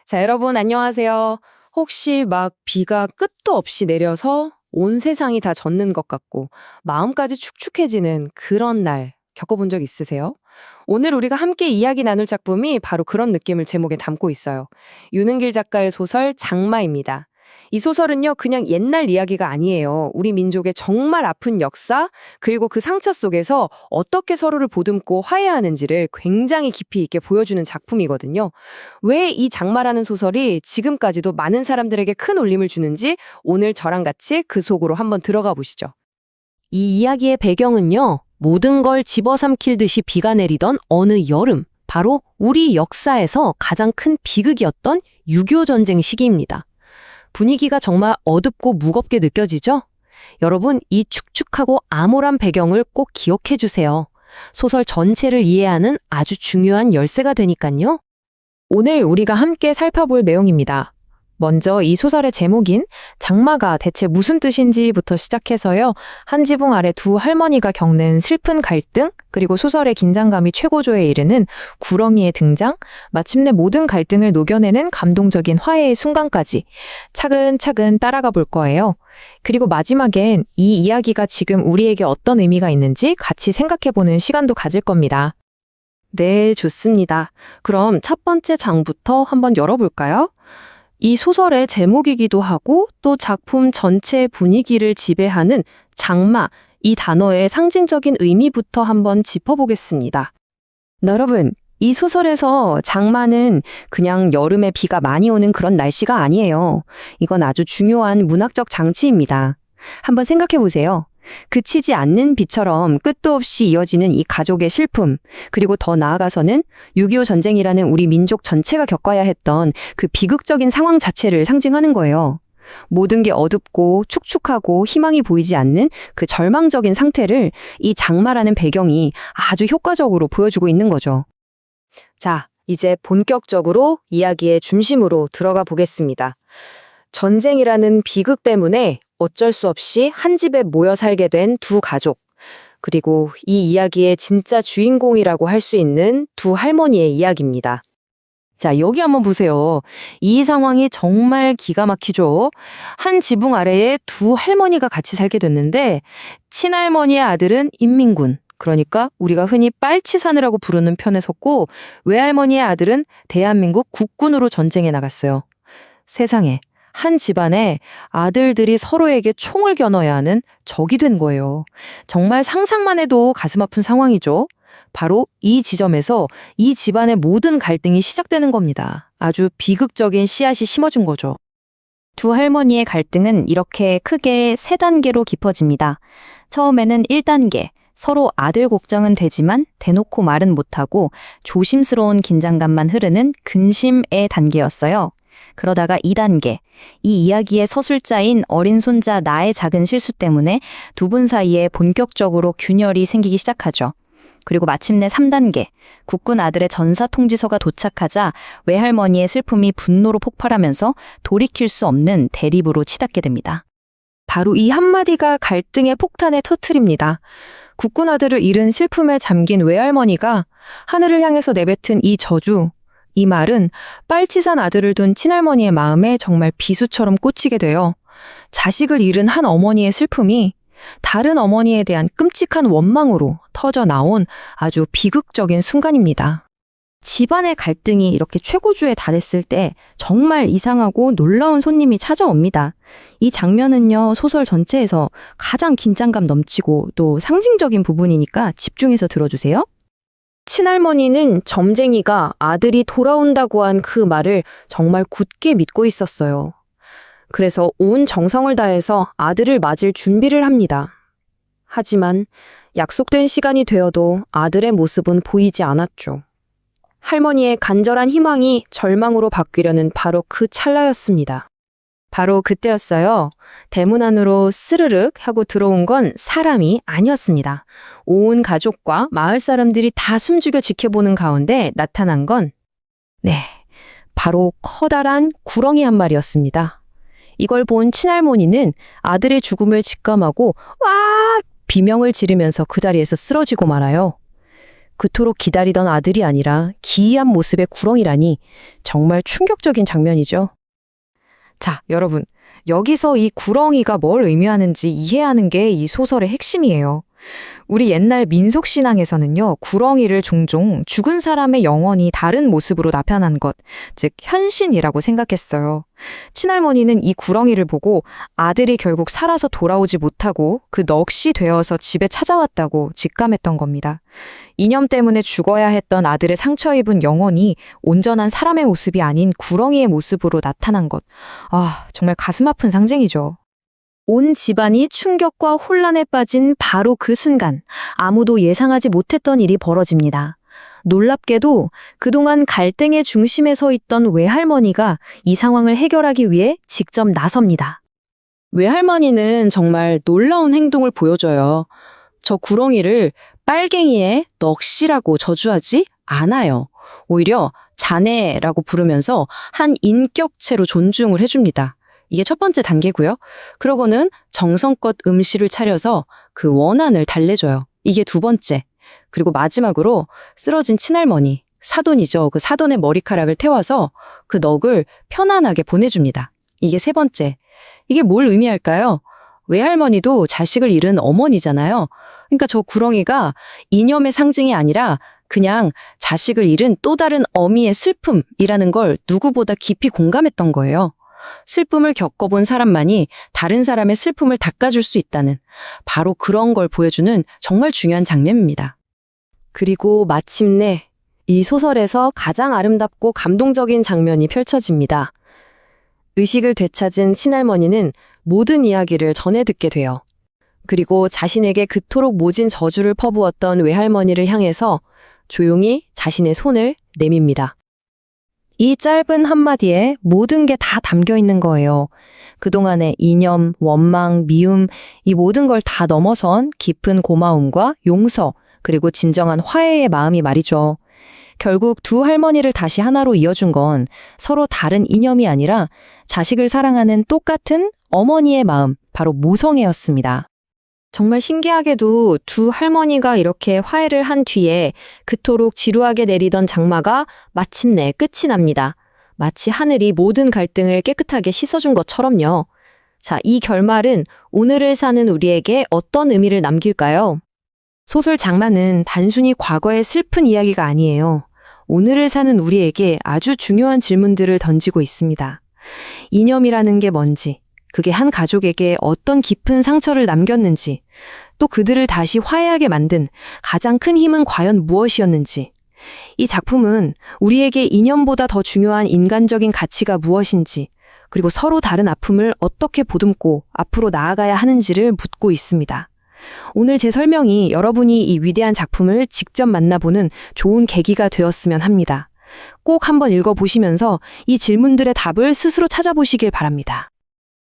자, 여러분 안녕하세요. 혹시 막 비가 끝도 없이 내려서 온 세상이 다 젖는 것 같고 마음까지 축축해지는 그런 날 겪어본 적 있으세요? 오늘 우리가 함께 이야기 나눌 작품이 바로 그런 느낌을 제목에 담고 있어요. 윤은길 작가의 소설 장마입니다. 이 소설은요, 그냥 옛날 이야기가 아니에요. 우리 민족의 정말 아픈 역사, 그리고 그 상처 속에서 어떻게 서로를 보듬고 화해하는지를 굉장히 깊이 있게 보여주는 작품이거든요. 왜 이 장마라는 소설이 지금까지도 많은 사람들에게 큰 울림을 주는지 오늘 저랑 같이 그 속으로 한번 들어가 보시죠. 이 이야기의 배경은요, 모든 걸 집어삼킬 듯이 비가 내리던 어느 여름, 바로 우리 역사에서 가장 큰 비극이었던 6.25 전쟁 시기입니다. 분위기가 정말 어둡고 무겁게 느껴지죠? 여러분, 이 축축하고 암울한 배경을 꼭 기억해 주세요. 소설 전체를 이해하는 아주 중요한 열쇠가 되니까요. 오늘 우리가 함께 살펴볼 내용입니다. 먼저 이 소설의 제목인 장마가 대체 무슨 뜻인지부터 시작해서요. 한 지붕 아래 두 할머니가 겪는 슬픈 갈등, 그리고 소설의 긴장감이 최고조에 이르는 구렁이의 등장, 마침내 모든 갈등을 녹여내는 감동적인 화해의 순간까지 차근차근 따라가 볼 거예요. 그리고 마지막엔 이 이야기가 지금 우리에게 어떤 의미가 있는지 같이 생각해보는 시간도 가질 겁니다. 네, 좋습니다. 그럼 첫 번째 장부터 한번 열어볼까요? 이 소설의 제목이기도 하고 또 작품 전체 분위기를 지배하는 장마, 이 단어의 상징적인 의미부터 한번 짚어보겠습니다. 여러분, 이 소설에서 장마는 그냥 여름에 비가 많이 오는 그런 날씨가 아니에요. 이건 아주 중요한 문학적 장치입니다. 한번 생각해 보세요. 그치지 않는 비처럼 끝도 없이 이어지는 이 가족의 슬픔, 그리고 더 나아가서는 6.25 전쟁이라는 우리 민족 전체가 겪어야 했던 그 비극적인 상황 자체를 상징하는 거예요. 모든 게 어둡고 축축하고 희망이 보이지 않는 그 절망적인 상태를 이 장마라는 배경이 아주 효과적으로 보여주고 있는 거죠. 자, 이제 본격적으로 이야기의 중심으로 들어가 보겠습니다. 전쟁이라는 비극 때문에 어쩔 수 없이 한 집에 모여 살게 된 두 가족, 그리고 이 이야기의 진짜 주인공이라고 할 수 있는 두 할머니의 이야기입니다. 자, 여기 한번 보세요. 이 상황이 정말 기가 막히죠? 한 지붕 아래에 두 할머니가 같이 살게 됐는데, 친할머니의 아들은 인민군, 그러니까 우리가 흔히 빨치산이라고 부르는 편에 섰고, 외할머니의 아들은 대한민국 국군으로 전쟁에 나갔어요. 세상에. 한 집안에 아들들이 서로에게 총을 겨눠야 하는 적이 된 거예요. 정말 상상만 해도 가슴 아픈 상황이죠. 바로 이 지점에서 이 집안의 모든 갈등이 시작되는 겁니다. 아주 비극적인 씨앗이 심어진 거죠. 두 할머니의 갈등은 이렇게 크게 3단계로 깊어집니다. 처음에는 1단계. 서로 아들 걱정은 되지만 대놓고 말은 못하고 조심스러운 긴장감만 흐르는 근심의 단계였어요. 그러다가 2단계, 이 이야기의 서술자인 어린 손자 나의 작은 실수 때문에 두 분 사이에 본격적으로 균열이 생기기 시작하죠. 그리고 마침내 3단계, 국군 아들의 전사 통지서가 도착하자 외할머니의 슬픔이 분노로 폭발하면서 돌이킬 수 없는 대립으로 치닫게 됩니다. 바로 이 한마디가 갈등의 폭탄을 터뜨립니다. 국군 아들을 잃은 슬픔에 잠긴 외할머니가 하늘을 향해서 내뱉은 이 저주, 이 말은 빨치산 아들을 둔 친할머니의 마음에 정말 비수처럼 꽂히게 돼요. 자식을 잃은 한 어머니의 슬픔이 다른 어머니에 대한 끔찍한 원망으로 터져 나온 아주 비극적인 순간입니다. 집안의 갈등이 이렇게 최고조에 달했을 때 정말 이상하고 놀라운 손님이 찾아옵니다. 이 장면은요, 소설 전체에서 가장 긴장감 넘치고 또 상징적인 부분이니까 집중해서 들어주세요. 친할머니는 점쟁이가 아들이 돌아온다고 한 그 말을 정말 굳게 믿고 있었어요. 그래서 온 정성을 다해서 아들을 맞을 준비를 합니다. 하지만 약속된 시간이 되어도 아들의 모습은 보이지 않았죠. 할머니의 간절한 희망이 절망으로 바뀌려는 바로 그 찰나였습니다. 바로 그때였어요. 대문 안으로 스르륵 하고 들어온 건 사람이 아니었습니다. 온 가족과 마을 사람들이 다 숨죽여 지켜보는 가운데 나타난 건 바로 커다란 구렁이 한 마리였습니다. 이걸 본 친할머니는 아들의 죽음을 직감하고 와 비명을 지르면서 그 자리에서 쓰러지고 말아요. 그토록 기다리던 아들이 아니라 기이한 모습의 구렁이라니 정말 충격적인 장면이죠. 자, 여러분. 여기서 이 구렁이가 뭘 의미하는지 이해하는 게 이 소설의 핵심이에요. 우리 옛날 민속신앙에서는요, 구렁이를 종종 죽은 사람의 영혼이 다른 모습으로 나타난 것, 즉 현신이라고 생각했어요. 친할머니는 이 구렁이를 보고 아들이 결국 살아서 돌아오지 못하고 그 넋이 되어서 집에 찾아왔다고 직감했던 겁니다. 이념 때문에 죽어야 했던 아들의 상처 입은 영혼이 온전한 사람의 모습이 아닌 구렁이의 모습으로 나타난 것. 아, 정말 가슴 아픈 상징이죠. 온 집안이 충격과 혼란에 빠진 바로 그 순간 아무도 예상하지 못했던 일이 벌어집니다. 놀랍게도 그동안 갈등의 중심에 서 있던 외할머니가 이 상황을 해결하기 위해 직접 나섭니다. 외할머니는 정말 놀라운 행동을 보여줘요. 저 구렁이를 빨갱이의 넋이라고 저주하지 않아요. 오히려 자네라고 부르면서 한 인격체로 존중을 해줍니다. 이게 첫 번째 단계고요. 그러고는 정성껏 음식을 차려서 그 원한을 달래줘요. 이게 두 번째. 그리고 마지막으로 쓰러진 친할머니, 사돈이죠. 그 사돈의 머리카락을 태워서 그 넋을 편안하게 보내줍니다. 이게 세 번째. 이게 뭘 의미할까요? 외할머니도 자식을 잃은 어머니잖아요. 그러니까 저 구렁이가 이념의 상징이 아니라 그냥 자식을 잃은 또 다른 어미의 슬픔이라는 걸 누구보다 깊이 공감했던 거예요. 슬픔을 겪어본 사람만이 다른 사람의 슬픔을 닦아줄 수 있다는 바로 그런 걸 보여주는 정말 중요한 장면입니다. 그리고 마침내 이 소설에서 가장 아름답고 감동적인 장면이 펼쳐집니다. 의식을 되찾은 친할머니는 모든 이야기를 전해 듣게 돼요. 그리고 자신에게 그토록 모진 저주를 퍼부었던 외할머니를 향해서 조용히 자신의 손을 내밉니다. 이 짧은 한마디에 모든 게 다 담겨 있는 거예요. 그동안의 이념, 원망, 미움, 이 모든 걸 다 넘어선 깊은 고마움과 용서, 그리고 진정한 화해의 마음이 말이죠. 결국 두 할머니를 다시 하나로 이어준 건 서로 다른 이념이 아니라 자식을 사랑하는 똑같은 어머니의 마음, 바로 모성애였습니다. 정말 신기하게도 두 할머니가 이렇게 화해를 한 뒤에 그토록 지루하게 내리던 장마가 마침내 끝이 납니다. 마치 하늘이 모든 갈등을 깨끗하게 씻어준 것처럼요. 자, 이 결말은 오늘을 사는 우리에게 어떤 의미를 남길까요? 소설 장마는 단순히 과거의 슬픈 이야기가 아니에요. 오늘을 사는 우리에게 아주 중요한 질문들을 던지고 있습니다. 이념이라는 게 뭔지, 그게 한 가족에게 어떤 깊은 상처를 남겼는지, 또 그들을 다시 화해하게 만든 가장 큰 힘은 과연 무엇이었는지, 이 작품은 우리에게 이념보다 더 중요한 인간적인 가치가 무엇인지, 그리고 서로 다른 아픔을 어떻게 보듬고 앞으로 나아가야 하는지를 묻고 있습니다. 오늘 제 설명이 여러분이 이 위대한 작품을 직접 만나보는 좋은 계기가 되었으면 합니다. 꼭 한번 읽어보시면서 이 질문들의 답을 스스로 찾아보시길 바랍니다.